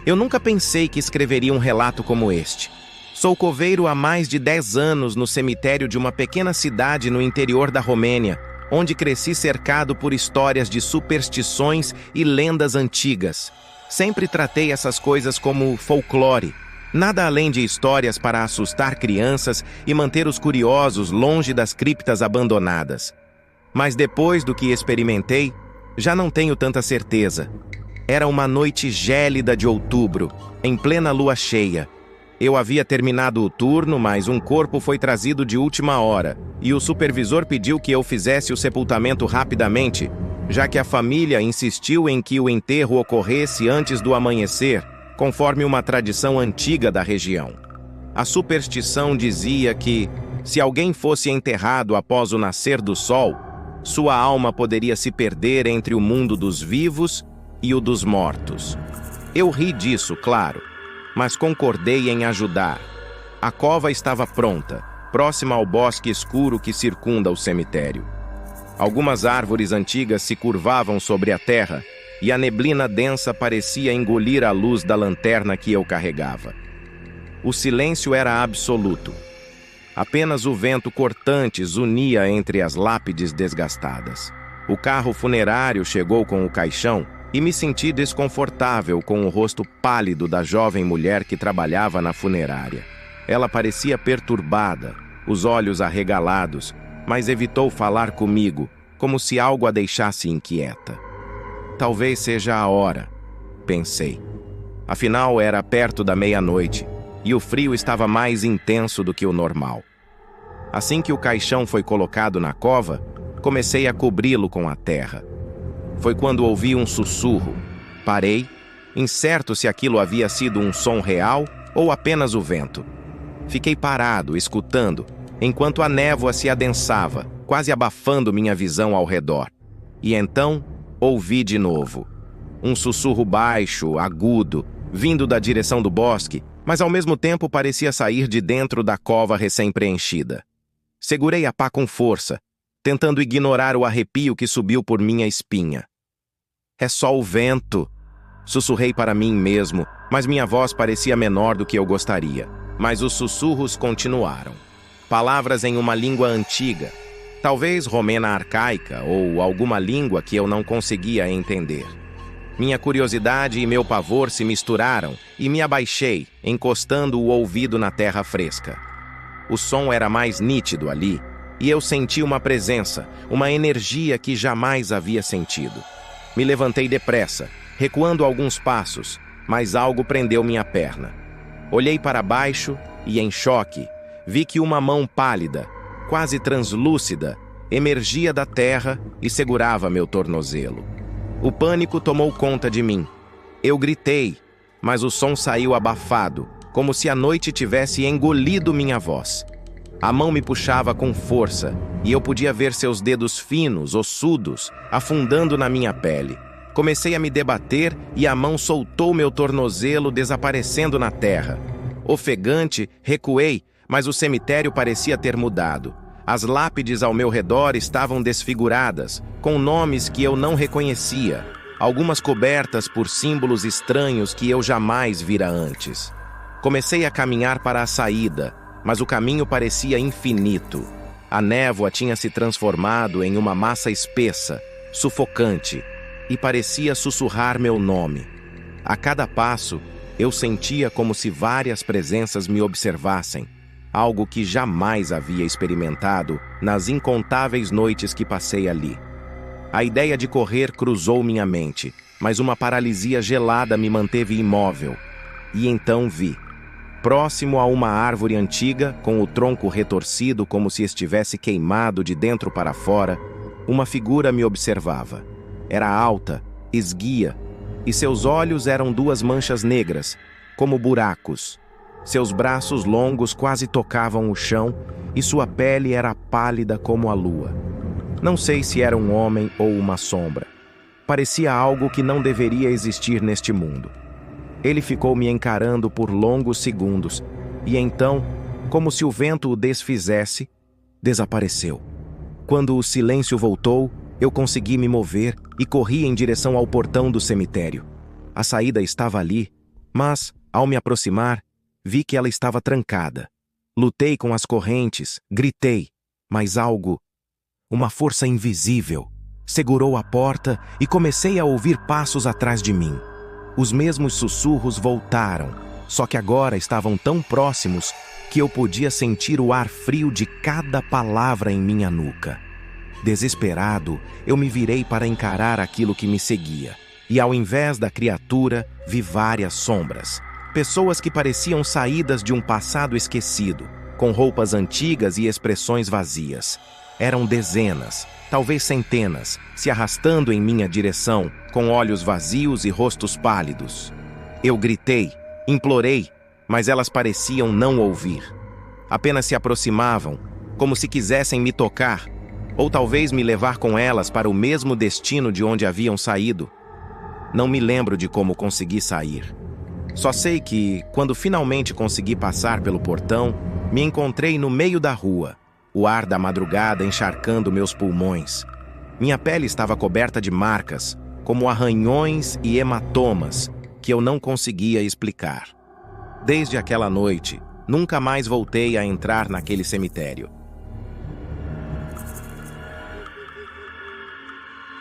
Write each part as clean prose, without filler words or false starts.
Eu nunca pensei que escreveria um relato como este. Sou coveiro há mais de 10 anos no cemitério de uma pequena cidade no interior da Romênia, onde cresci cercado por histórias de superstições e lendas antigas. Sempre tratei essas coisas como folclore, nada além de histórias para assustar crianças e manter os curiosos longe das criptas abandonadas. Mas depois do que experimentei, já não tenho tanta certeza. Era uma noite gélida de outubro, em plena lua cheia. Eu havia terminado o turno, mas um corpo foi trazido de última hora, e o supervisor pediu que eu fizesse o sepultamento rapidamente, já que a família insistiu em que o enterro ocorresse antes do amanhecer, conforme uma tradição antiga da região. A superstição dizia que, se alguém fosse enterrado após o nascer do sol, sua alma poderia se perder entre o mundo dos vivos e o dos mortos. Eu ri disso, claro, mas concordei em ajudar. A cova estava pronta, próxima ao bosque escuro que circunda o cemitério. Algumas árvores antigas se curvavam sobre a terra e a neblina densa parecia engolir a luz da lanterna que eu carregava. O silêncio era absoluto. Apenas o vento cortante zunia entre as lápides desgastadas. O carro funerário chegou com o caixão e me senti desconfortável com o rosto pálido da jovem mulher que trabalhava na funerária. Ela parecia perturbada, os olhos arregalados, mas evitou falar comigo, como se algo a deixasse inquieta. Talvez seja a hora, pensei. Afinal, era perto da meia-noite, e o frio estava mais intenso do que o normal. Assim que o caixão foi colocado na cova, comecei a cobri-lo com a terra. Foi quando ouvi um sussurro. Parei, incerto se aquilo havia sido um som real ou apenas o vento. Fiquei parado, escutando, enquanto a névoa se adensava, quase abafando minha visão ao redor. E então, ouvi de novo. Um sussurro baixo, agudo, vindo da direção do bosque, mas ao mesmo tempo parecia sair de dentro da cova recém-preenchida. Segurei a pá com força, tentando ignorar o arrepio que subiu por minha espinha. É só o vento, sussurrei para mim mesmo, mas minha voz parecia menor do que eu gostaria. Mas os sussurros continuaram. Palavras em uma língua antiga, talvez romena arcaica ou alguma língua que eu não conseguia entender. Minha curiosidade e meu pavor se misturaram e me abaixei, encostando o ouvido na terra fresca. O som era mais nítido ali, e eu senti uma presença, uma energia que jamais havia sentido. Me levantei depressa, recuando alguns passos, mas algo prendeu minha perna. Olhei para baixo e, em choque, vi que uma mão pálida, quase translúcida, emergia da terra e segurava meu tornozelo. O pânico tomou conta de mim. Eu gritei, mas o som saiu abafado, como se a noite tivesse engolido minha voz. A mão me puxava com força, e eu podia ver seus dedos finos, ossudos, afundando na minha pele. Comecei a me debater e a mão soltou meu tornozelo, desaparecendo na terra. Ofegante, recuei, mas o cemitério parecia ter mudado. As lápides ao meu redor estavam desfiguradas, com nomes que eu não reconhecia, algumas cobertas por símbolos estranhos que eu jamais vira antes. Comecei a caminhar para a saída, mas o caminho parecia infinito. A névoa tinha se transformado em uma massa espessa, sufocante, e parecia sussurrar meu nome. A cada passo, eu sentia como se várias presenças me observassem, algo que jamais havia experimentado nas incontáveis noites que passei ali. A ideia de correr cruzou minha mente, mas uma paralisia gelada me manteve imóvel. E então vi. Próximo a uma árvore antiga, com o tronco retorcido como se estivesse queimado de dentro para fora, uma figura me observava. Era alta, esguia, e seus olhos eram duas manchas negras, como buracos. Seus braços longos quase tocavam o chão e sua pele era pálida como a lua. Não sei se era um homem ou uma sombra. Parecia algo que não deveria existir neste mundo. Ele ficou me encarando por longos segundos e então, como se o vento o desfizesse, desapareceu. Quando o silêncio voltou, eu consegui me mover e corri em direção ao portão do cemitério. A saída estava ali, Mas, ao me aproximar, vi que ela estava trancada. Lutei com as correntes, gritei, mas uma força invisível, segurou a porta e comecei a ouvir passos atrás de mim. Os mesmos sussurros voltaram, só que agora estavam tão próximos que eu podia sentir o ar frio de cada palavra em minha nuca. Desesperado, eu me virei para encarar aquilo que me seguia, e ao invés da criatura, vi várias sombras. Pessoas que pareciam saídas de um passado esquecido, com roupas antigas e expressões vazias. Eram dezenas, talvez centenas, se arrastando em minha direção, com olhos vazios e rostos pálidos. Eu gritei, implorei, mas elas pareciam não ouvir. Apenas se aproximavam, como se quisessem me tocar, ou talvez me levar com elas para o mesmo destino de onde haviam saído. Não me lembro de como consegui sair. Só sei que, quando finalmente consegui passar pelo portão, me encontrei no meio da rua, o ar da madrugada encharcando meus pulmões. Minha pele estava coberta de marcas, como arranhões e hematomas, que eu não conseguia explicar. Desde aquela noite, nunca mais voltei a entrar naquele cemitério.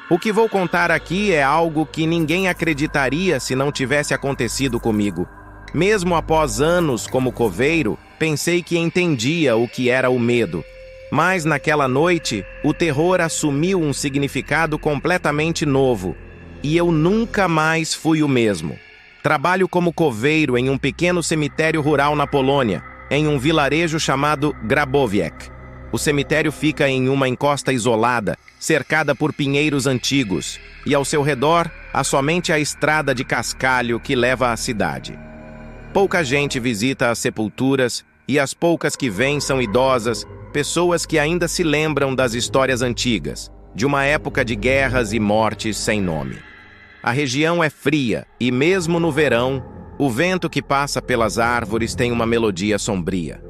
O que vou contar aqui é algo que ninguém acreditaria se não tivesse acontecido comigo. Mesmo após anos como coveiro, pensei que entendia o que era o medo. Mas naquela noite, o terror assumiu um significado completamente novo. E eu nunca mais fui o mesmo. Trabalho como coveiro em um pequeno cemitério rural na Polônia, em um vilarejo chamado Grabowiec. O cemitério fica em uma encosta isolada, cercada por pinheiros antigos, e ao seu redor há somente a estrada de cascalho que leva à cidade. Pouca gente visita as sepulturas, e as poucas que vêm são idosas, pessoas que ainda se lembram das histórias antigas, de uma época de guerras e mortes sem nome. A região é fria, e mesmo no verão, o vento que passa pelas árvores tem uma melodia sombria.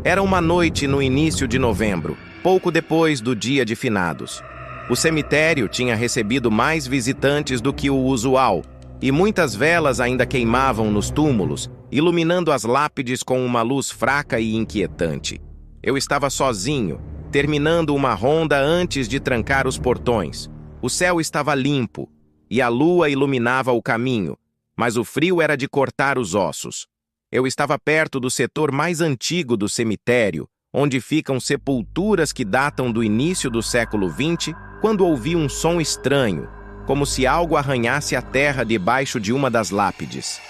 Era uma noite no início de novembro, pouco depois do dia de finados. O cemitério tinha recebido mais visitantes do que o usual, e muitas velas ainda queimavam nos túmulos, iluminando as lápides com uma luz fraca e inquietante. Eu estava sozinho, terminando uma ronda antes de trancar os portões. O céu estava limpo, e a lua iluminava o caminho, mas o frio era de cortar os ossos. Eu estava perto do setor mais antigo do cemitério, onde ficam sepulturas que datam do início do século XX, quando ouvi um som estranho, como se algo arranhasse a terra debaixo de uma das lápides.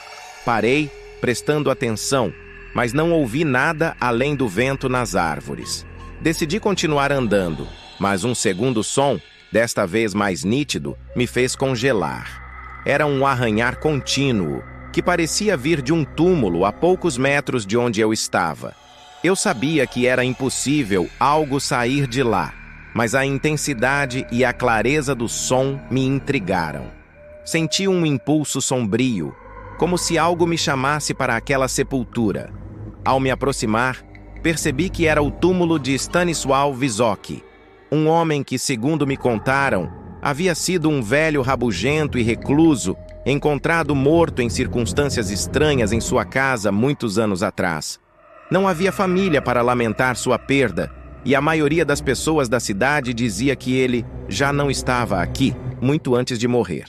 Parei, prestando atenção, mas não ouvi nada além do vento nas árvores. Decidi continuar andando, mas um segundo som, desta vez mais nítido, me fez congelar. Era um arranhar contínuo, que parecia vir de um túmulo a poucos metros de onde eu estava. Eu sabia que era impossível algo sair de lá, mas a intensidade e a clareza do som me intrigaram. Senti um impulso sombrio, como se algo me chamasse para aquela sepultura. Ao me aproximar, percebi que era o túmulo de Stanisław Wysoki, um homem que, segundo me contaram, havia sido um velho rabugento e recluso, encontrado morto em circunstâncias estranhas em sua casa muitos anos atrás. Não havia família para lamentar sua perda, e a maioria das pessoas da cidade dizia que ele já não estava aqui, muito antes de morrer.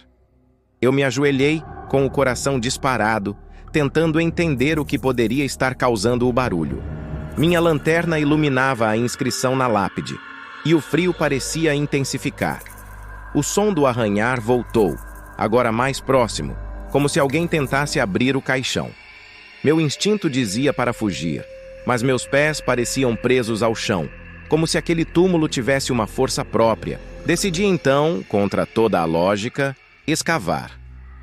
Eu me ajoelhei, com o coração disparado, tentando entender o que poderia estar causando o barulho. Minha lanterna iluminava a inscrição na lápide, e o frio parecia intensificar. O som do arranhar voltou, agora mais próximo, como se alguém tentasse abrir o caixão. Meu instinto dizia para fugir, mas meus pés pareciam presos ao chão, como se aquele túmulo tivesse uma força própria. Decidi então, contra toda a lógica, escavar.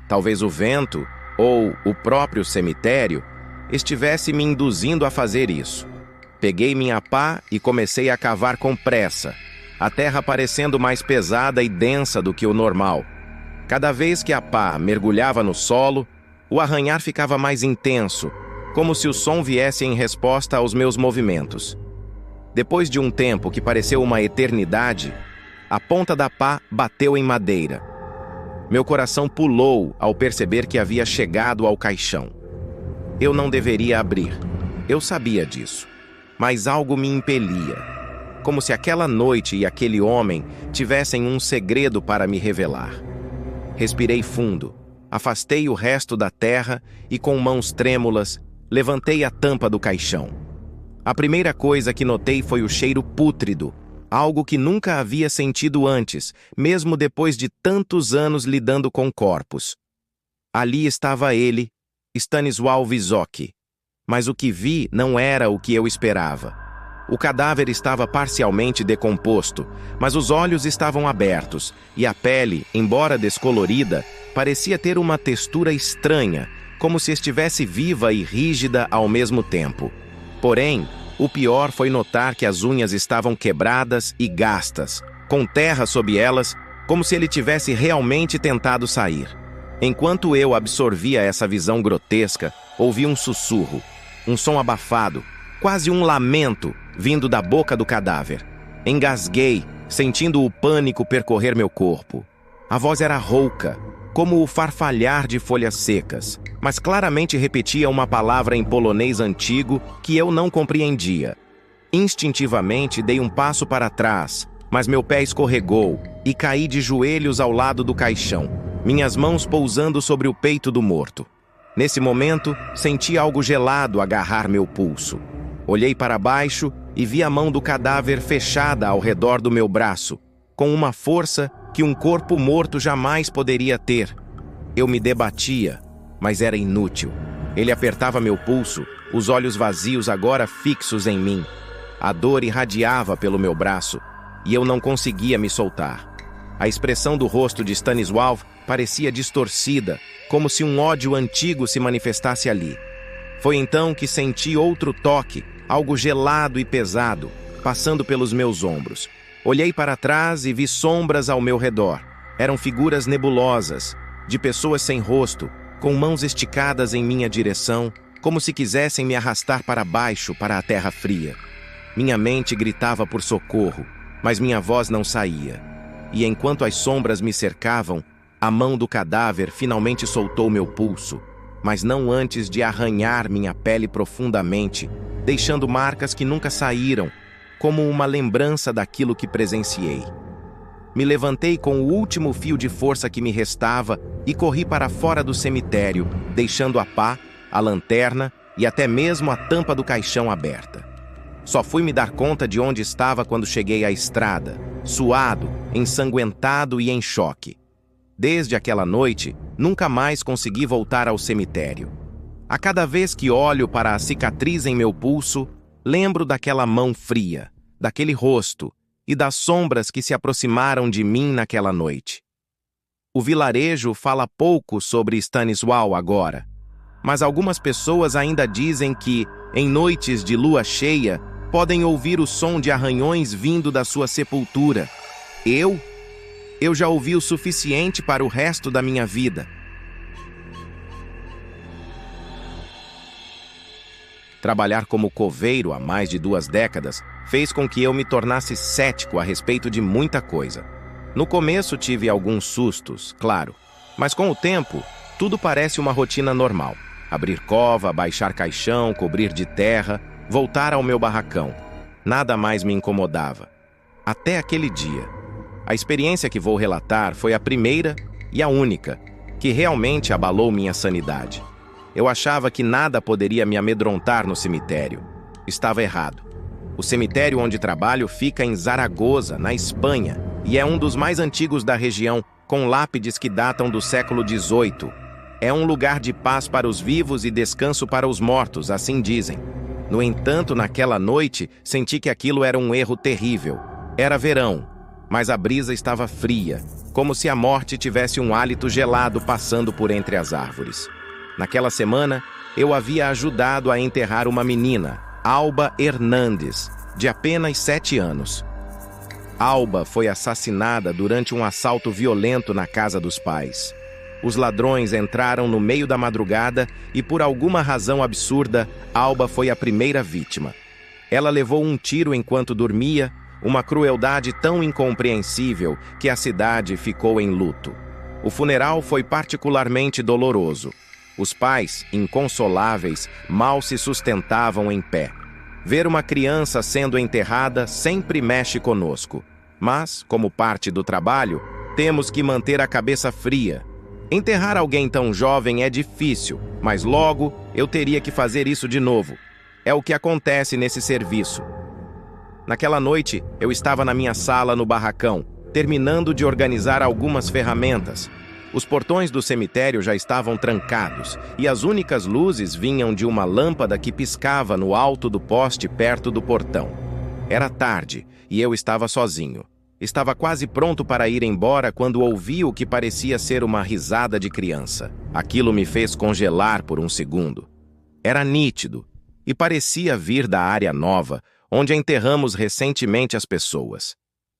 Talvez o vento, ou o próprio cemitério, estivesse me induzindo a fazer isso. Peguei minha pá e comecei a cavar com pressa, a terra parecendo mais pesada e densa do que o normal. Cada vez que a pá mergulhava no solo, o arranhar ficava mais intenso, como se o som viesse em resposta aos meus movimentos. Depois de um tempo que pareceu uma eternidade, a ponta da pá bateu em madeira. Meu coração pulou ao perceber que havia chegado ao caixão. Eu não deveria abrir. Eu sabia disso. Mas algo me impelia. Como se aquela noite e aquele homem tivessem um segredo para me revelar. Respirei fundo, afastei o resto da terra e, com mãos trêmulas, levantei a tampa do caixão. A primeira coisa que notei foi o cheiro pútrido, algo que nunca havia sentido antes, mesmo depois de tantos anos lidando com corpos. Ali estava ele, Stanisław Wysoki. Mas o que vi não era o que eu esperava. O cadáver estava parcialmente decomposto, mas os olhos estavam abertos, e a pele, embora descolorida, parecia ter uma textura estranha, como se estivesse viva e rígida ao mesmo tempo. Porém, o pior foi notar que as unhas estavam quebradas e gastas, com terra sob elas, como se ele tivesse realmente tentado sair. Enquanto eu absorvia essa visão grotesca, ouvi um sussurro, um som abafado, quase um lamento, vindo da boca do cadáver. Engasguei, sentindo o pânico percorrer meu corpo. A voz era rouca, como o farfalhar de folhas secas, mas claramente repetia uma palavra em polonês antigo que eu não compreendia. Instintivamente dei um passo para trás, mas meu pé escorregou e caí de joelhos ao lado do caixão, minhas mãos pousando sobre o peito do morto. Nesse momento, senti algo gelado agarrar meu pulso. Olhei para baixo e vi a mão do cadáver fechada ao redor do meu braço, com uma força que um corpo morto jamais poderia ter. Eu me debatia, mas era inútil. Ele apertava meu pulso, os olhos vazios agora fixos em mim. A dor irradiava pelo meu braço, e eu não conseguia me soltar. A expressão do rosto de Stanisław parecia distorcida, como se um ódio antigo se manifestasse ali. Foi então que senti outro toque, algo gelado e pesado, passando pelos meus ombros. Olhei para trás e vi sombras ao meu redor. Eram figuras nebulosas, de pessoas sem rosto, com mãos esticadas em minha direção, como se quisessem me arrastar para baixo, para a terra fria. Minha mente gritava por socorro, mas minha voz não saía. E enquanto as sombras me cercavam, a mão do cadáver finalmente soltou meu pulso, mas não antes de arranhar minha pele profundamente, deixando marcas que nunca saíram, como uma lembrança daquilo que presenciei. Me levantei com o último fio de força que me restava e corri para fora do cemitério, deixando a pá, a lanterna e até mesmo a tampa do caixão aberta. Só fui me dar conta de onde estava quando cheguei à estrada, suado, ensanguentado e em choque. Desde aquela noite, nunca mais consegui voltar ao cemitério. A cada vez que olho para a cicatriz em meu pulso, lembro daquela mão fria, daquele rosto e das sombras que se aproximaram de mim naquela noite. O vilarejo fala pouco sobre Stanisław agora, mas algumas pessoas ainda dizem que, em noites de lua cheia, podem ouvir o som de arranhões vindo da sua sepultura. Eu já ouvi o suficiente para o resto da minha vida. Trabalhar como coveiro há mais de 2 décadas fez com que eu me tornasse cético a respeito de muita coisa. No começo tive alguns sustos, claro, mas com o tempo, tudo parece uma rotina normal. Abrir cova, baixar caixão, cobrir de terra, voltar ao meu barracão. Nada mais me incomodava. Até aquele dia. A experiência que vou relatar foi a primeira e a única, que realmente abalou minha sanidade. Eu achava que nada poderia me amedrontar no cemitério. Estava errado. O cemitério onde trabalho fica em Zaragoza, na Espanha, e é um dos mais antigos da região, com lápides que datam do século XVIII. É um lugar de paz para os vivos e descanso para os mortos, assim dizem. No entanto, naquela noite, senti que aquilo era um erro terrível. Era verão, mas a brisa estava fria, como se a morte tivesse um hálito gelado passando por entre as árvores. Naquela semana, eu havia ajudado a enterrar uma menina, Alba Hernandes, de apenas 7 anos. Alba foi assassinada durante um assalto violento na casa dos pais. Os ladrões entraram no meio da madrugada e, por alguma razão absurda, Alba foi a primeira vítima. Ela levou um tiro enquanto dormia, uma crueldade tão incompreensível que a cidade ficou em luto. O funeral foi particularmente doloroso. Os pais, inconsoláveis, mal se sustentavam em pé. Ver uma criança sendo enterrada sempre mexe conosco. Mas, como parte do trabalho, temos que manter a cabeça fria. Enterrar alguém tão jovem é difícil, mas logo eu teria que fazer isso de novo. É o que acontece nesse serviço. Naquela noite, eu estava na minha sala no barracão, terminando de organizar algumas ferramentas. Os portões do cemitério já estavam trancados e as únicas luzes vinham de uma lâmpada que piscava no alto do poste perto do portão. Era tarde e eu estava sozinho. Estava quase pronto para ir embora quando ouvi o que parecia ser uma risada de criança. Aquilo me fez congelar por um segundo. Era nítido e parecia vir da área nova, onde enterramos recentemente as pessoas.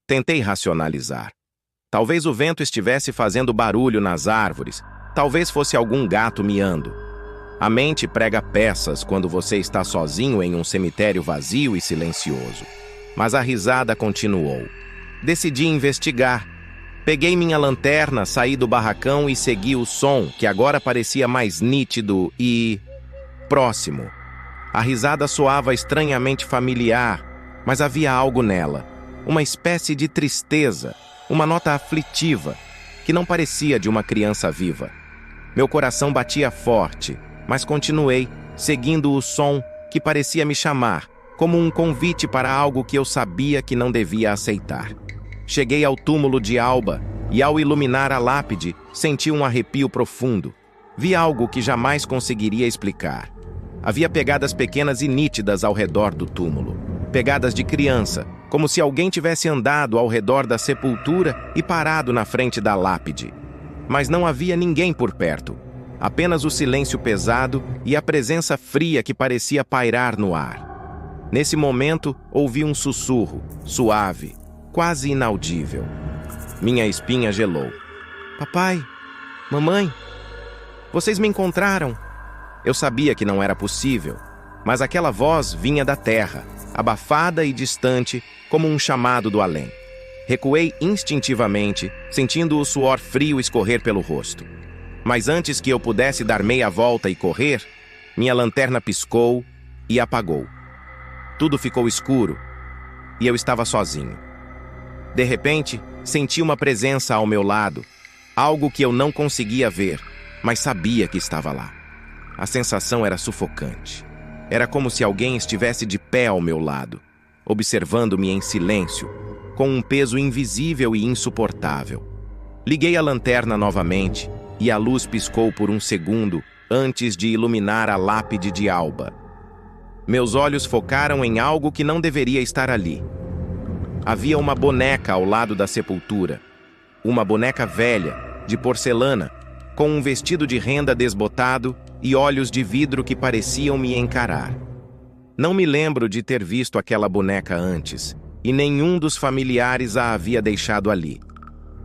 Tentei racionalizar. Talvez o vento estivesse fazendo barulho nas árvores, talvez fosse algum gato miando. A mente prega peças quando você está sozinho em um cemitério vazio e silencioso. Mas a risada continuou. Decidi investigar. Peguei minha lanterna, saí do barracão e segui o som, que agora parecia mais nítido e próximo. A risada soava estranhamente familiar, mas havia algo nela, uma espécie de tristeza, uma nota aflitiva, que não parecia de uma criança viva. Meu coração batia forte, mas continuei, seguindo o som que parecia me chamar, como um convite para algo que eu sabia que não devia aceitar. Cheguei ao túmulo de Alba e, ao iluminar a lápide, senti um arrepio profundo. Vi algo que jamais conseguiria explicar. Havia pegadas pequenas e nítidas ao redor do túmulo. Pegadas de criança, como se alguém tivesse andado ao redor da sepultura e parado na frente da lápide. Mas não havia ninguém por perto. Apenas o silêncio pesado e a presença fria que parecia pairar no ar. Nesse momento, ouvi um sussurro, suave, quase inaudível. Minha espinha gelou. Papai, mamãe, vocês me encontraram. Eu sabia que não era possível, mas aquela voz vinha da terra, abafada e distante, como um chamado do além. Recuei instintivamente, sentindo o suor frio escorrer pelo rosto. Mas antes que eu pudesse dar meia volta e correr, minha lanterna piscou e apagou. Tudo ficou escuro e eu estava sozinho. De repente, senti uma presença ao meu lado, algo que eu não conseguia ver, mas sabia que estava lá. A sensação era sufocante. Era como se alguém estivesse de pé ao meu lado, observando-me em silêncio, com um peso invisível e insuportável. Liguei a lanterna novamente e a luz piscou por um segundo antes de iluminar a lápide de Alba. Meus olhos focaram em algo que não deveria estar ali. Havia uma boneca ao lado da sepultura. Uma boneca velha, de porcelana, com um vestido de renda desbotado e olhos de vidro que pareciam me encarar. Não me lembro de ter visto aquela boneca antes, e nenhum dos familiares a havia deixado ali.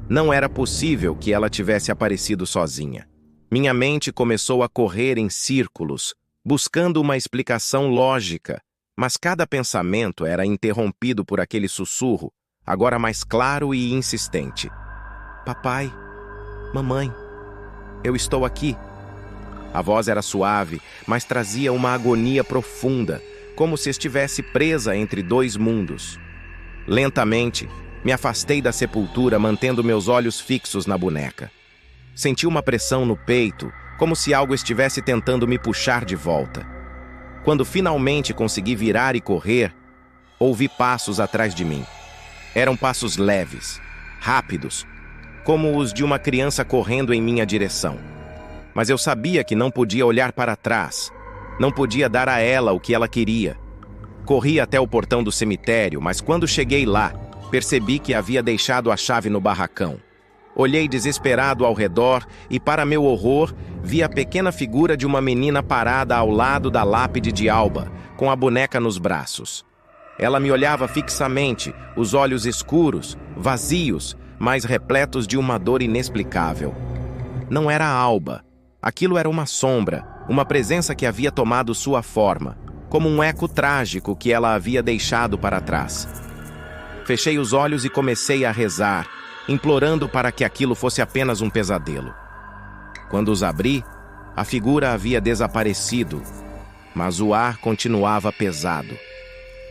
Não era possível que ela tivesse aparecido sozinha. Minha mente começou a correr em círculos, buscando uma explicação lógica, mas cada pensamento era interrompido por aquele sussurro, agora mais claro e insistente. Papai, mamãe, eu estou aqui. A voz era suave, mas trazia uma agonia profunda, como se estivesse presa entre dois mundos. Lentamente, me afastei da sepultura, mantendo meus olhos fixos na boneca. Senti uma pressão no peito, como se algo estivesse tentando me puxar de volta. Quando finalmente consegui virar e correr, ouvi passos atrás de mim. Eram passos leves, rápidos, como os de uma criança correndo em minha direção. Mas eu sabia que não podia olhar para trás, não podia dar a ela o que ela queria. Corri até o portão do cemitério, mas quando cheguei lá, percebi que havia deixado a chave no barracão. Olhei desesperado ao redor e, para meu horror, vi a pequena figura de uma menina parada ao lado da lápide de Alba, com a boneca nos braços. Ela me olhava fixamente, os olhos escuros, vazios, mas repletos de uma dor inexplicável. Não era Alba. Aquilo era uma sombra, uma presença que havia tomado sua forma, como um eco trágico que ela havia deixado para trás. Fechei os olhos e comecei a rezar, implorando para que aquilo fosse apenas um pesadelo. Quando os abri, A figura havia desaparecido, mas o ar continuava pesado,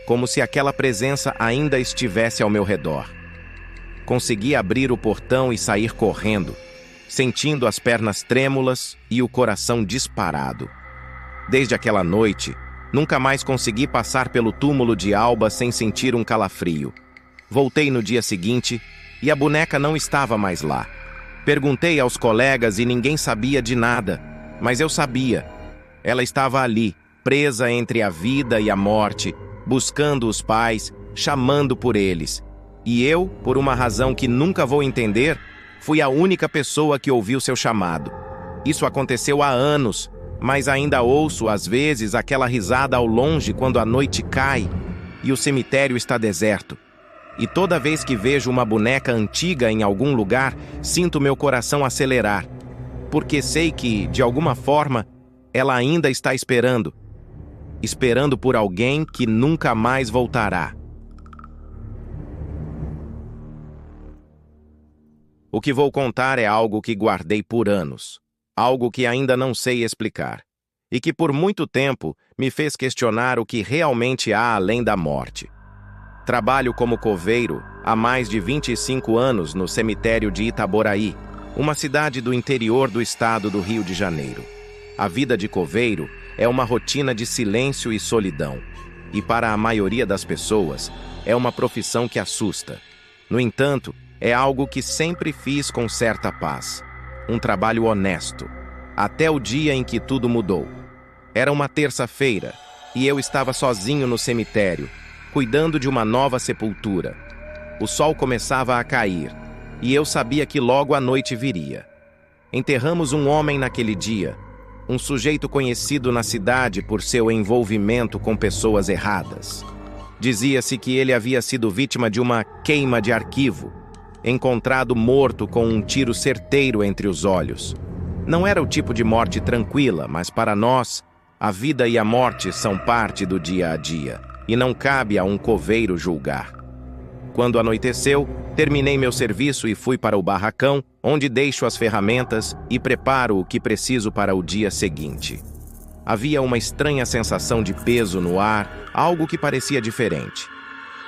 como se aquela presença ainda estivesse ao meu redor. Consegui abrir o portão e sair correndo, sentindo as pernas trêmulas e o coração disparado. Desde aquela noite, nunca mais consegui passar pelo túmulo de Alba sem sentir um calafrio. Voltei no dia seguinte e a boneca não estava mais lá. Perguntei aos colegas e ninguém sabia de nada, mas eu sabia. Ela estava ali, presa entre a vida e a morte, buscando os pais, chamando por eles. E eu, por uma razão que nunca vou entender, fui a única pessoa que ouviu seu chamado. Isso aconteceu há anos, mas ainda ouço, às vezes, aquela risada ao longe quando a noite cai e o cemitério está deserto. E toda vez que vejo uma boneca antiga em algum lugar, sinto meu coração acelerar, porque sei que, de alguma forma, ela ainda está esperando por alguém que nunca mais voltará. O que vou contar é algo que guardei por anos, algo que ainda não sei explicar, e que por muito tempo me fez questionar o que realmente há além da morte. Trabalho como coveiro há mais de 25 anos no cemitério de Itaboraí, uma cidade do interior do estado do Rio de Janeiro. A vida de coveiro é uma rotina de silêncio e solidão, e para a maioria das pessoas é uma profissão que assusta. No entanto, é algo que sempre fiz com certa paz. Um trabalho honesto, até o dia em que tudo mudou. Era uma terça-feira e eu estava sozinho no cemitério, cuidando de uma nova sepultura. O sol começava a cair e eu sabia que logo a noite viria. Enterramos um homem naquele dia, um sujeito conhecido na cidade por seu envolvimento com pessoas erradas. Dizia-se que ele havia sido vítima de uma queima de arquivo, encontrado morto com um tiro certeiro entre os olhos. Não era o tipo de morte tranquila, mas para nós, a vida e a morte são parte do dia a dia, e não cabe a um coveiro julgar. Quando anoiteceu, terminei meu serviço e fui para o barracão, onde deixo as ferramentas e preparo o que preciso para o dia seguinte. Havia uma estranha sensação de peso no ar, algo que parecia diferente.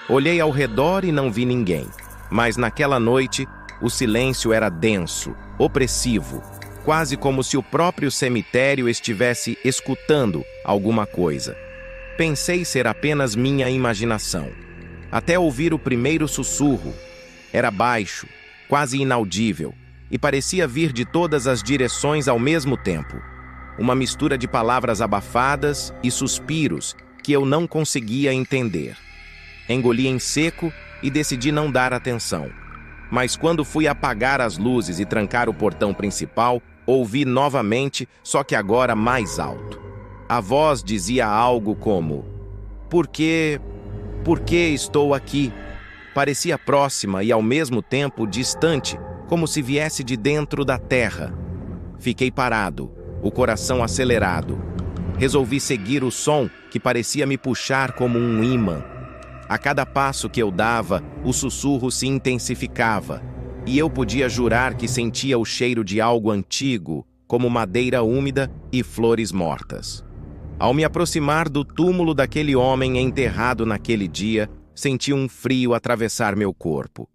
Olhei ao redor e não vi ninguém, mas naquela noite o silêncio era denso, opressivo, quase como se o próprio cemitério estivesse escutando alguma coisa. Pensei ser apenas minha imaginação, até ouvir o primeiro sussurro. Era baixo, quase inaudível, e parecia vir de todas as direções ao mesmo tempo. Uma mistura de palavras abafadas e suspiros que eu não conseguia entender. Engoli em seco e decidi não dar atenção. Mas quando fui apagar as luzes e trancar o portão principal, ouvi novamente, só que agora mais alto. A voz dizia algo como: Por que estou aqui? Parecia próxima e ao mesmo tempo distante, como se viesse de dentro da terra. Fiquei parado, o coração acelerado. Resolvi seguir o som que parecia me puxar como um ímã. A cada passo que eu dava, o sussurro se intensificava, e eu podia jurar que sentia o cheiro de algo antigo, como madeira úmida e flores mortas. Ao me aproximar do túmulo daquele homem enterrado naquele dia, senti um frio atravessar meu corpo.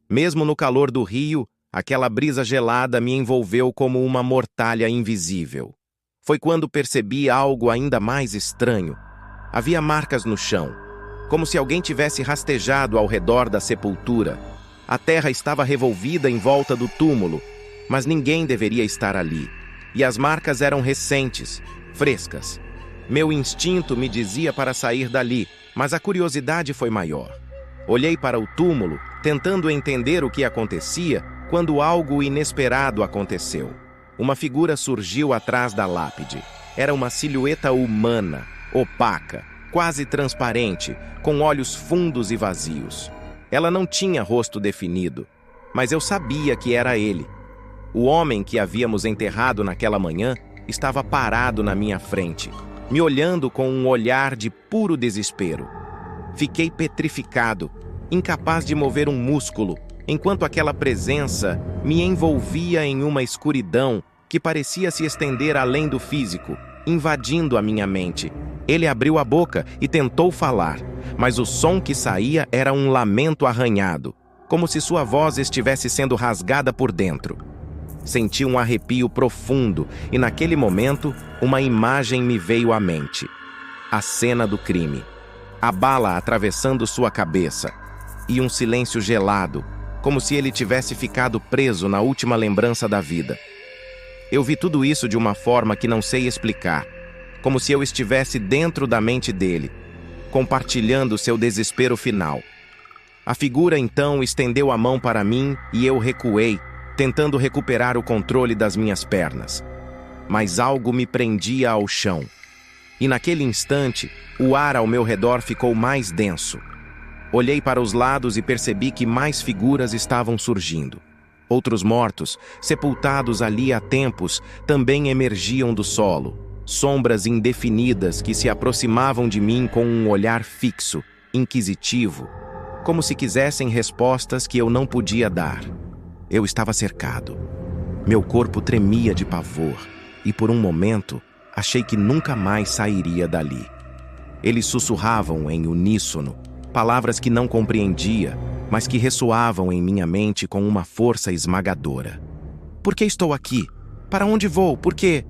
Mesmo no calor do rio, aquela brisa gelada me envolveu como uma mortalha invisível. Foi quando percebi algo ainda mais estranho. Havia marcas no chão, como se alguém tivesse rastejado ao redor da sepultura. A terra estava revolvida em volta do túmulo, mas ninguém deveria estar ali. E as marcas eram recentes, frescas. Meu instinto me dizia para sair dali, mas a curiosidade foi maior. Olhei para o túmulo, tentando entender o que acontecia, quando algo inesperado aconteceu. Uma figura surgiu atrás da lápide. Era uma silhueta humana, opaca, quase transparente, com olhos fundos e vazios. Ela não tinha rosto definido, mas eu sabia que era ele. O homem que havíamos enterrado naquela manhã estava parado na minha frente, me olhando com um olhar de puro desespero. Fiquei petrificado, incapaz de mover um músculo, enquanto aquela presença me envolvia em uma escuridão que parecia se estender além do físico, invadindo a minha mente. Ele abriu a boca e tentou falar, mas o som que saía era um lamento arranhado, como se sua voz estivesse sendo rasgada por dentro. Senti um arrepio profundo e, naquele momento, uma imagem me veio à mente. A cena do crime. A bala atravessando sua cabeça. E um silêncio gelado, como se ele tivesse ficado preso na última lembrança da vida. Eu vi tudo isso de uma forma que não sei explicar, como se eu estivesse dentro da mente dele, compartilhando seu desespero final. A figura então estendeu a mão para mim e eu recuei, tentando recuperar o controle das minhas pernas. Mas algo me prendia ao chão. E naquele instante, o ar ao meu redor ficou mais denso. Olhei para os lados e percebi que mais figuras estavam surgindo. Outros mortos, sepultados ali há tempos, também emergiam do solo. Sombras indefinidas que se aproximavam de mim com um olhar fixo, inquisitivo, como se quisessem respostas que eu não podia dar. Eu estava cercado. Meu corpo tremia de pavor e, por um momento, achei que nunca mais sairia dali. Eles sussurravam em uníssono, palavras que não compreendia, mas que ressoavam em minha mente com uma força esmagadora. Por que estou aqui? Para onde vou? Por quê?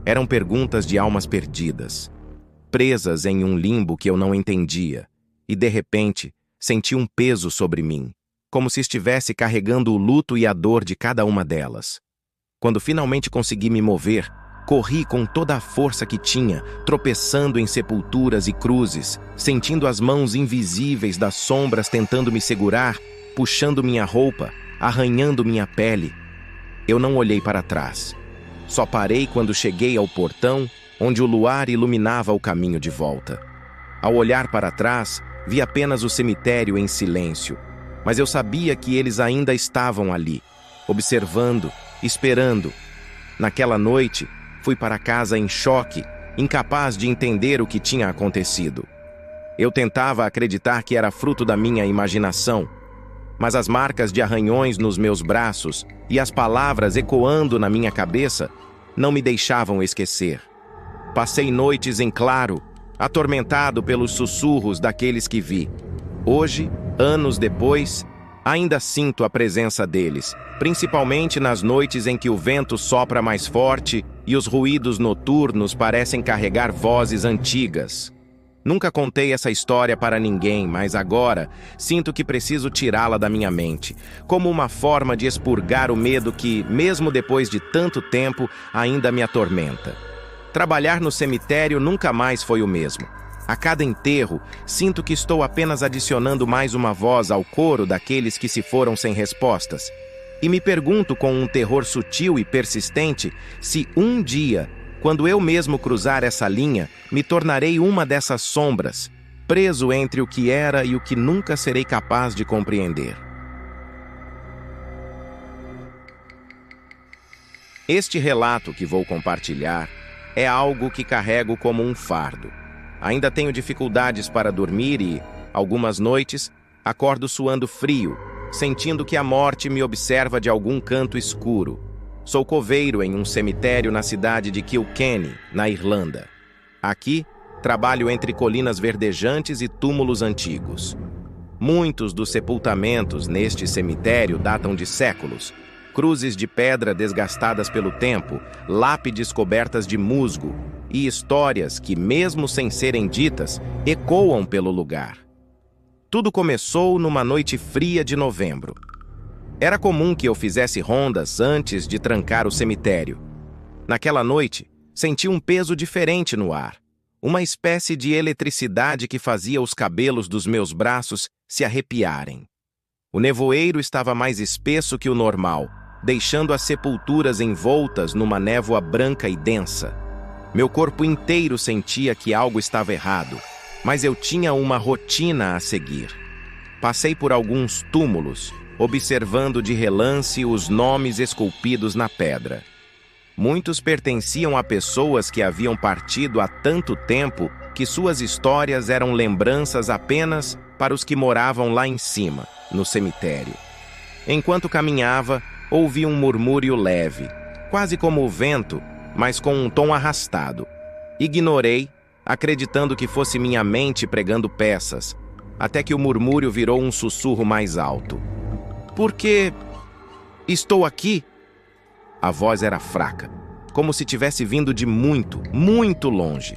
Eram perguntas de almas perdidas, presas em um limbo que eu não entendia, e de repente senti um peso sobre mim, como se estivesse carregando o luto e a dor de cada uma delas. Quando finalmente consegui me mover, corri com toda a força que tinha, tropeçando em sepulturas e cruzes, sentindo as mãos invisíveis das sombras tentando me segurar, puxando minha roupa, arranhando minha pele. Eu não olhei para trás. Só parei quando cheguei ao portão, onde o luar iluminava o caminho de volta. Ao olhar para trás, vi apenas o cemitério em silêncio, mas eu sabia que eles ainda estavam ali, observando, esperando. Naquela noite, fui para casa em choque, incapaz de entender o que tinha acontecido. Eu tentava acreditar que era fruto da minha imaginação, mas as marcas de arranhões nos meus braços e as palavras ecoando na minha cabeça não me deixavam esquecer. Passei noites em claro, atormentado pelos sussurros daqueles que vi. Hoje, anos depois, ainda sinto a presença deles, principalmente nas noites em que o vento sopra mais forte e os ruídos noturnos parecem carregar vozes antigas. Nunca contei essa história para ninguém, mas agora sinto que preciso tirá-la da minha mente, como uma forma de expurgar o medo que, mesmo depois de tanto tempo, ainda me atormenta. Trabalhar no cemitério nunca mais foi o mesmo. A cada enterro, sinto que estou apenas adicionando mais uma voz ao coro daqueles que se foram sem respostas. E me pergunto com um terror sutil e persistente se um dia, quando eu mesmo cruzar essa linha, me tornarei uma dessas sombras, preso entre o que era e o que nunca serei capaz de compreender. Este relato que vou compartilhar é algo que carrego como um fardo. Ainda tenho dificuldades para dormir e, algumas noites, acordo suando frio, sentindo que a morte me observa de algum canto escuro. Sou coveiro em um cemitério na cidade de Kilkenny, na Irlanda. Aqui, trabalho entre colinas verdejantes e túmulos antigos. Muitos dos sepultamentos neste cemitério datam de séculos. Cruzes de pedra desgastadas pelo tempo, lápides cobertas de musgo e histórias que, mesmo sem serem ditas, ecoam pelo lugar. Tudo começou numa noite fria de novembro. Era comum que eu fizesse rondas antes de trancar o cemitério. Naquela noite, senti um peso diferente no ar, uma espécie de eletricidade que fazia os cabelos dos meus braços se arrepiarem. O nevoeiro estava mais espesso que o normal, deixando as sepulturas envoltas numa névoa branca e densa. Meu corpo inteiro sentia que algo estava errado, mas eu tinha uma rotina a seguir. Passei por alguns túmulos, observando de relance os nomes esculpidos na pedra. Muitos pertenciam a pessoas que haviam partido há tanto tempo que suas histórias eram lembranças apenas para os que moravam lá em cima, no cemitério. Enquanto caminhava, ouvi um murmúrio leve, quase como o vento, mas com um tom arrastado. Ignorei, acreditando que fosse minha mente pregando peças, até que o murmúrio virou um sussurro mais alto. Por que estou aqui? A voz era fraca, como se tivesse vindo de muito, muito longe.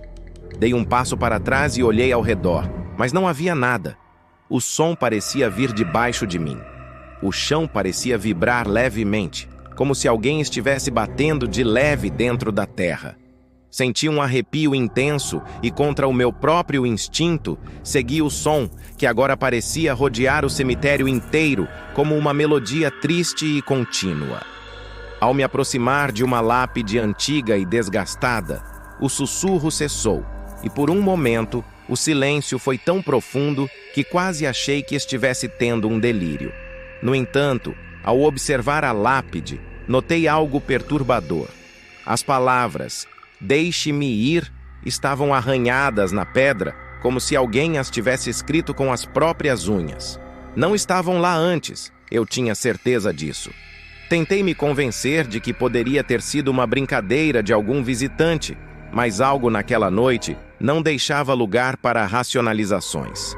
Dei um passo para trás e olhei ao redor, mas não havia nada. O som parecia vir debaixo de mim. O chão parecia vibrar levemente, como se alguém estivesse batendo de leve dentro da terra. Senti um arrepio intenso e, contra o meu próprio instinto, segui o som, que agora parecia rodear o cemitério inteiro como uma melodia triste e contínua. Ao me aproximar de uma lápide antiga e desgastada, o sussurro cessou, e por um momento o silêncio foi tão profundo que quase achei que estivesse tendo um delírio. No entanto, ao observar a lápide, notei algo perturbador. As palavras "Deixe-me ir" estavam arranhadas na pedra, como se alguém as tivesse escrito com as próprias unhas. Não estavam lá antes, eu tinha certeza disso. Tentei me convencer de que poderia ter sido uma brincadeira de algum visitante, mas algo naquela noite não deixava lugar para racionalizações.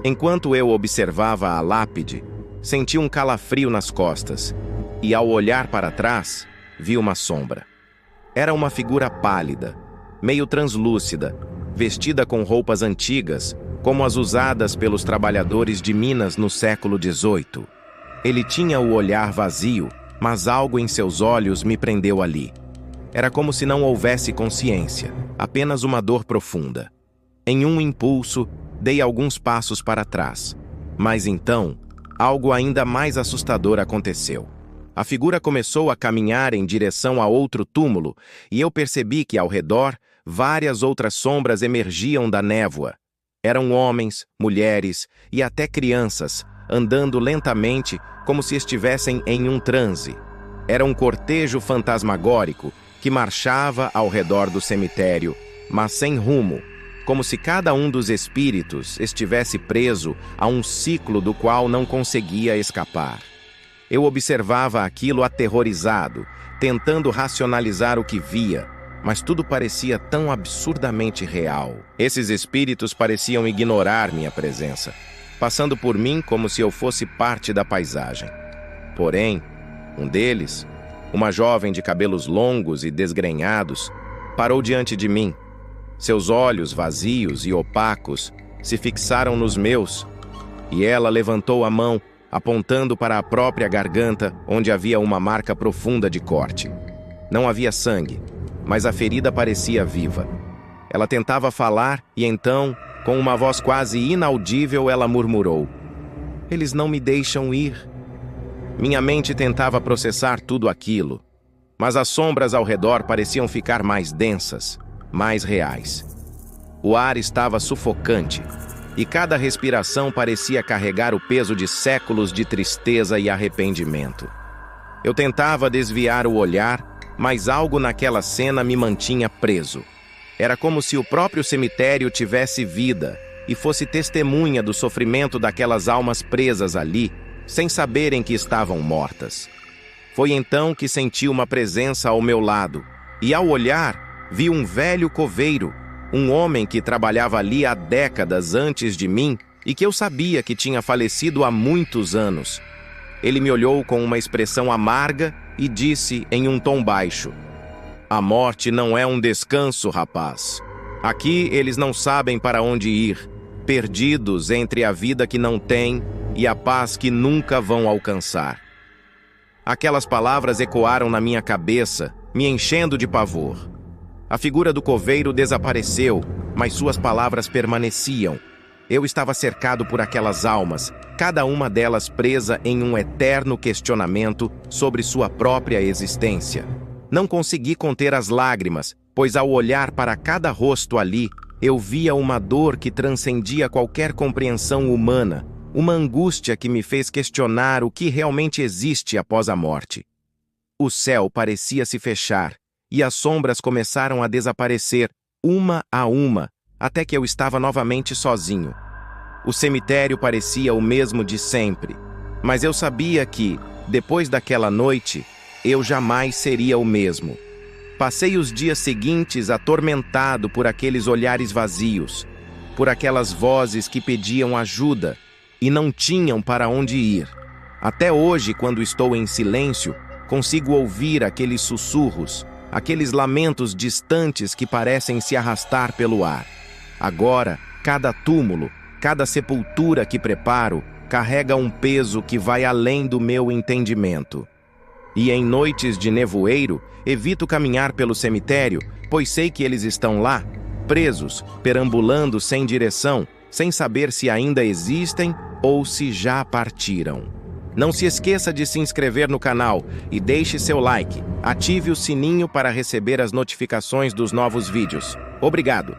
Enquanto eu observava a lápide, senti um calafrio nas costas, e ao olhar para trás, vi uma sombra. Era uma figura pálida, meio translúcida, vestida com roupas antigas, como as usadas pelos trabalhadores de Minas no século XVIII. Ele tinha o olhar vazio, mas algo em seus olhos me prendeu ali. Era como se não houvesse consciência, apenas uma dor profunda. Em um impulso, dei alguns passos para trás. Mas então, algo ainda mais assustador aconteceu. A figura começou a caminhar em direção a outro túmulo, e eu percebi que, ao redor, várias outras sombras emergiam da névoa. Eram homens, mulheres e até crianças, andando lentamente, como se estivessem em um transe. Era um cortejo fantasmagórico que marchava ao redor do cemitério, mas sem rumo, como se cada um dos espíritos estivesse preso a um ciclo do qual não conseguia escapar. Eu observava aquilo aterrorizado, tentando racionalizar o que via, mas tudo parecia tão absurdamente real. Esses espíritos pareciam ignorar minha presença, passando por mim como se eu fosse parte da paisagem. Porém, um deles, uma jovem de cabelos longos e desgrenhados, parou diante de mim. Seus olhos vazios e opacos se fixaram nos meus, e ela levantou a mão, apontando para a própria garganta, onde havia uma marca profunda de corte. Não havia sangue, mas a ferida parecia viva. Ela tentava falar e então, com uma voz quase inaudível, ela murmurou: "Eles não me deixam ir." Minha mente tentava processar tudo aquilo, mas as sombras ao redor pareciam ficar mais densas, mais reais. O ar estava sufocante, e cada respiração parecia carregar o peso de séculos de tristeza e arrependimento. Eu tentava desviar o olhar, mas algo naquela cena me mantinha preso. Era como se o próprio cemitério tivesse vida e fosse testemunha do sofrimento daquelas almas presas ali, sem saberem que estavam mortas. Foi então que senti uma presença ao meu lado, e ao olhar, vi um velho coveiro, um homem que trabalhava ali há décadas antes de mim e que eu sabia que tinha falecido há muitos anos. Ele me olhou com uma expressão amarga e disse em um tom baixo: "A morte não é um descanso, rapaz. Aqui eles não sabem para onde ir, perdidos entre a vida que não têm e a paz que nunca vão alcançar." Aquelas palavras ecoaram na minha cabeça, me enchendo de pavor. A figura do coveiro desapareceu, mas suas palavras permaneciam. Eu estava cercado por aquelas almas, cada uma delas presa em um eterno questionamento sobre sua própria existência. Não consegui conter as lágrimas, pois ao olhar para cada rosto ali, eu via uma dor que transcendia qualquer compreensão humana, uma angústia que me fez questionar o que realmente existe após a morte. O céu parecia se fechar, e as sombras começaram a desaparecer, uma a uma, até que eu estava novamente sozinho. O cemitério parecia o mesmo de sempre, mas eu sabia que, depois daquela noite, eu jamais seria o mesmo. Passei os dias seguintes atormentado por aqueles olhares vazios, por aquelas vozes que pediam ajuda e não tinham para onde ir. Até hoje, quando estou em silêncio, consigo ouvir aqueles sussurros, aqueles lamentos distantes que parecem se arrastar pelo ar. Agora, cada túmulo, cada sepultura que preparo, carrega um peso que vai além do meu entendimento. E em noites de nevoeiro, evito caminhar pelo cemitério, pois sei que eles estão lá, presos, perambulando sem direção, sem saber se ainda existem ou se já partiram. Não se esqueça de se inscrever no canal e deixe seu like. Ative o sininho para receber as notificações dos novos vídeos. Obrigado!